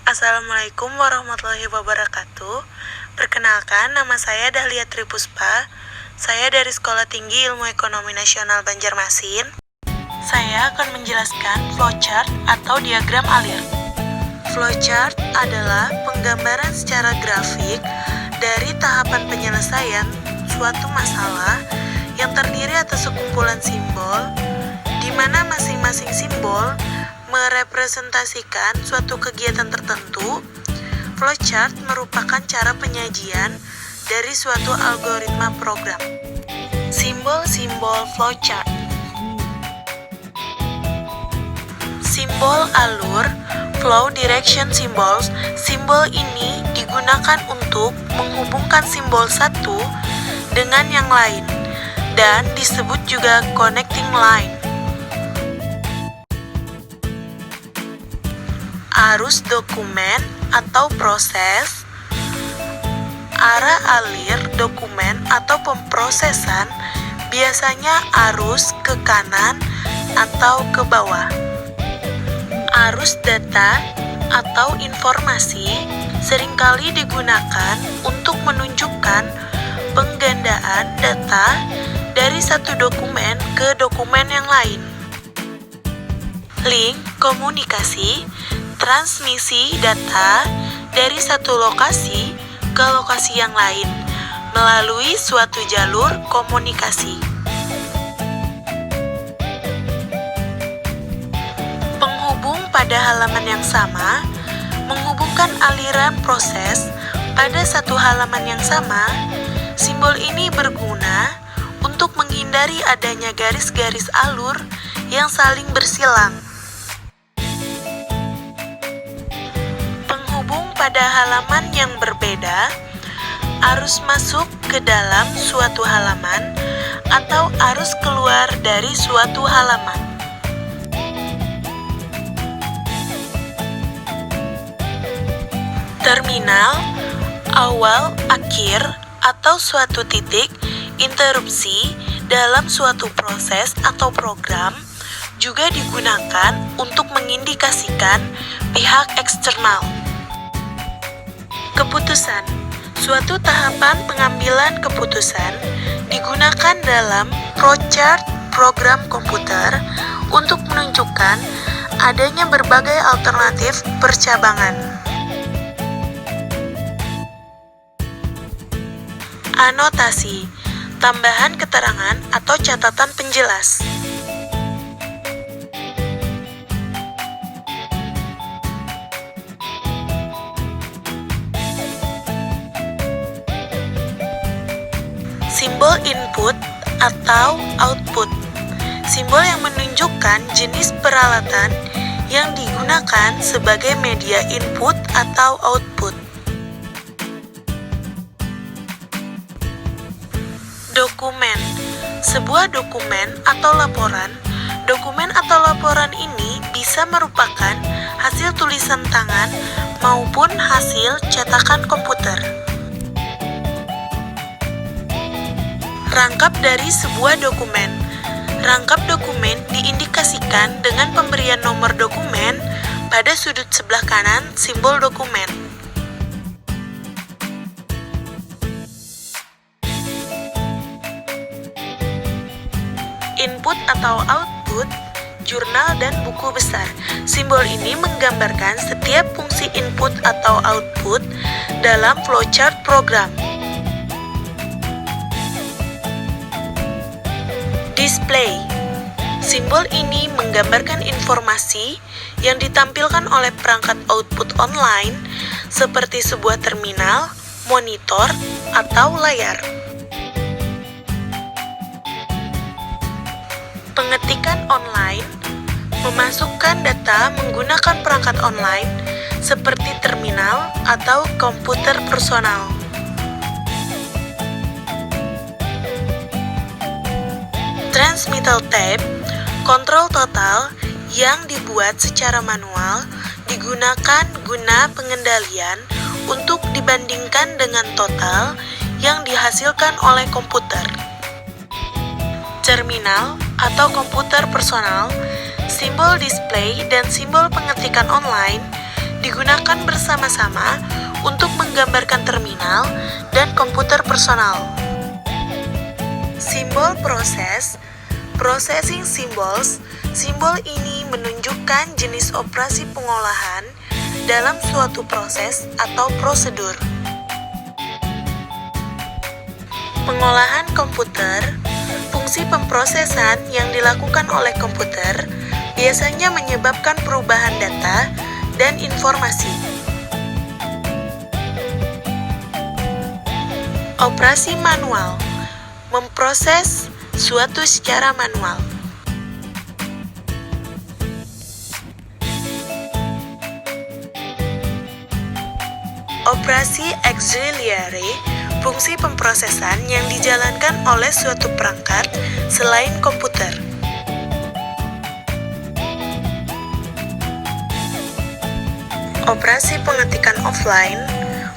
Assalamualaikum warahmatullahi wabarakatuh. Perkenalkan, nama saya Dahlia Tripuspa. Saya dari Sekolah Tinggi Ilmu Ekonomi Nasional Banjarmasin. Saya akan menjelaskan flowchart atau diagram alir. Flowchart adalah penggambaran secara grafik dari tahapan penyelesaian suatu masalah yang terdiri atas sekumpulan simbol, di mana masing-masing simbol merepresentasikan suatu kegiatan tertentu. Flowchart merupakan cara penyajian dari suatu algoritma program. Simbol-simbol flowchart. Simbol alur, flow direction symbols. Simbol ini digunakan untuk menghubungkan simbol satu dengan yang lain dan disebut juga connecting line. Arus dokumen atau proses. Arah alir dokumen atau pemrosesan biasanya arus ke kanan atau ke bawah. Arus data atau informasi seringkali digunakan untuk menunjukkan penggandaan data dari satu dokumen ke dokumen yang lain. Link komunikasi, transmisi data dari satu lokasi ke lokasi yang lain melalui suatu jalur komunikasi. Penghubung pada halaman yang sama menghubungkan aliran proses pada satu halaman yang sama. Simbol ini berguna untuk menghindari adanya garis-garis alur yang saling bersilang. Pada halaman yang berbeda, arus masuk ke dalam suatu halaman atau arus keluar dari suatu halaman. Terminal, awal, akhir, atau suatu titik interupsi dalam suatu proses atau program juga digunakan untuk mengindikasikan pihak eksternal. Keputusan. Suatu tahapan pengambilan keputusan digunakan dalam flowchart program komputer untuk menunjukkan adanya berbagai alternatif percabangan. Anotasi. Tambahan keterangan atau catatan penjelas. Simbol input atau output. Simbol yang menunjukkan jenis peralatan yang digunakan sebagai media input atau output. Dokumen. Sebuah dokumen atau laporan. Dokumen atau laporan ini bisa merupakan hasil tulisan tangan maupun hasil cetakan komputer. Rangkap dari sebuah dokumen. Rangkap dokumen diindikasikan dengan pemberian nomor dokumen pada sudut sebelah kanan simbol dokumen. Input atau output, jurnal dan buku besar. Simbol ini menggambarkan setiap fungsi input atau output dalam flowchart program. Display. Simbol ini menggambarkan informasi yang ditampilkan oleh perangkat output online seperti sebuah terminal, monitor, atau layar. Pengetikan online. Memasukkan data menggunakan perangkat online seperti terminal atau komputer personal. Transmittal tape, kontrol total yang dibuat secara manual digunakan guna pengendalian untuk dibandingkan dengan total yang dihasilkan oleh komputer. Terminal atau komputer personal, simbol display dan simbol pengetikan online digunakan bersama-sama untuk menggambarkan terminal dan komputer personal. Simbol proses, processing symbols. Simbol ini menunjukkan jenis operasi pengolahan dalam suatu proses atau prosedur. Pengolahan komputer, fungsi pemrosesan yang dilakukan oleh komputer biasanya menyebabkan perubahan data dan informasi. Operasi manual, memproses suatu secara manual. Operasi auxiliary, fungsi pemrosesan yang dijalankan oleh suatu perangkat selain komputer. Operasi pengetikan offline,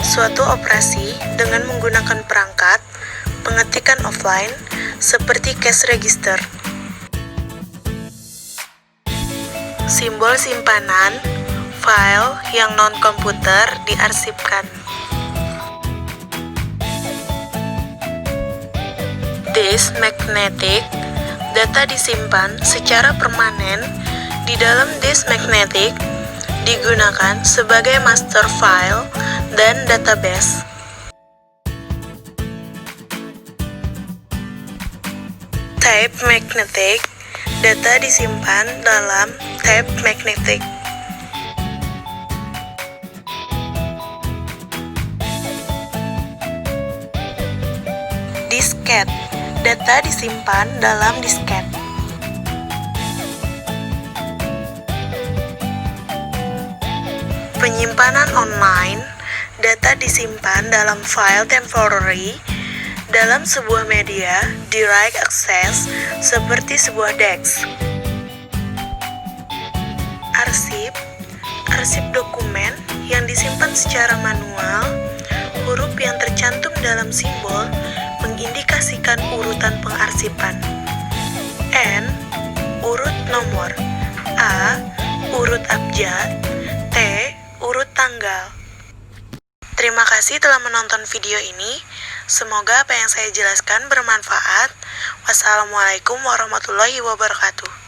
suatu operasi dengan menggunakan perangkat pengetikan offline seperti cash register. Simbol simpanan, file yang non-komputer diarsipkan. Disk magnetic, data disimpan secara permanen di dalam disk magnetic, digunakan sebagai master file dan database. Tape magnetic, data disimpan dalam tape magnetic. Disket, data disimpan dalam disket. Penyimpanan online, data disimpan dalam file temporary dalam sebuah media direct access seperti sebuah DEX. Arsip, arsip dokumen yang disimpan secara manual. Huruf yang tercantum dalam simbol mengindikasikan urutan pengarsipan. N, urut nomor. A, urut abjad. T, urut tanggal. Terima kasih telah menonton video ini. Semoga apa yang saya jelaskan bermanfaat. Wassalamualaikum warahmatullahi wabarakatuh.